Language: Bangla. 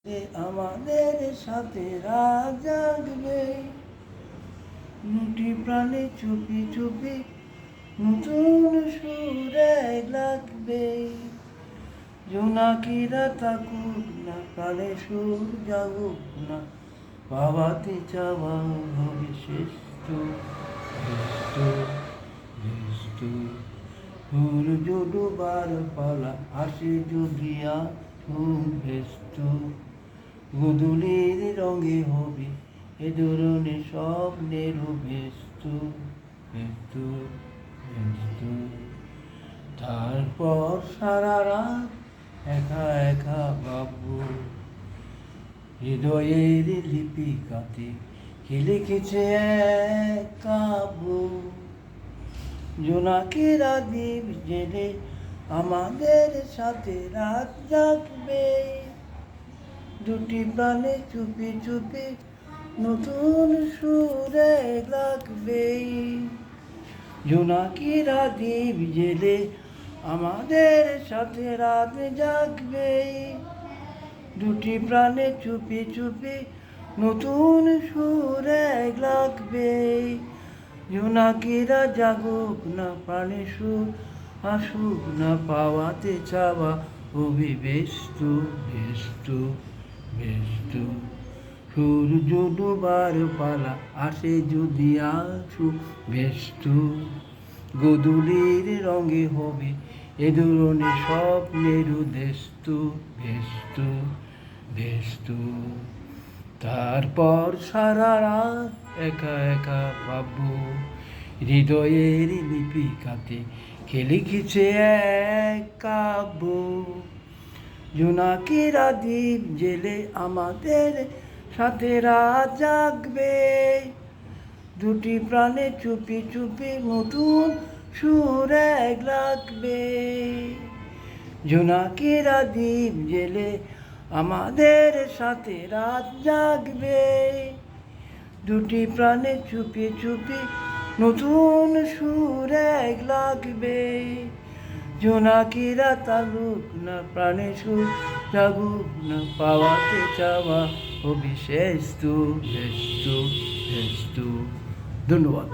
আমাদের সাথে রাত জাগবে, নুটি প্রাণে চুপি চুপি নতুন সুরে লাগবে। জোনাকিরা থাকুক না, প্রাণে সুর জাগুক না, পাওয়াতে চাওয়া হবে শ্রেষ্ঠ শ্রেষ্ঠ শ্রেষ্ঠ। সূর্য ডোবার পালা আসে যদি আসুক ভেস্ত, গোধূলির রঙে হবে এ ধরনের স্বপ্নের ভেস্ত ভেস্ত ভেস্ত। তারপর সারা রাত একা একা ভাববো, হৃদয়ের লিপিকাতে কে লিখেছে এক কাব্য। জোনাকিরা দ্বীপ জেলে আমাদের সাথে রাত জাগবে, দুটি প্রাণে চুপি চুপি নতুন সুরে লাগবে। জোনাকিরা দ্বীপ জেলে আমাদের সাথে রাত জাগবে, দুটি প্রাণে চুপি চুপি নতুন সুরে লাগবে। জোনাকিরা জাগুক না, প্রাণে সুর আসুক না, পাওয়াতে চাওয়া হবে ব্যস্ত ব্যস্ত ব্যস্ত। সূর্য ডোবার পালা আসে যদি আসুক ব্যস্ত, গোধূলির রঙে হবে এ ধরনের স্বপ্নের দেস্ত ব্যস্ত ব্যস্ত। তারপর সারা রাত একা একা ভাববো, হৃদয়ের লিপিকাতে কে লিখেছে এক কাব্য। জোনাকিরা দ্বীপ জেলে আমাদের সাথে রাত জাগবে, দুটি প্রাণে চুপি চুপি নতুন সুরে লাগবে। জোনাকিরা দ্বীপ জেলে আমাদের সাথে রাত জাগবে, দুটি প্রাণে চুপি চুপি নতুন সুরে লাগবে। জোনাকিরা থাকুক না, প্রাণে সুর জাগুক না, পাওয়াতে চাওয়া হবে শ্রেষ্ঠ শ্রেষ্ঠ শ্রেষ্ঠ। ধন্যবাদ।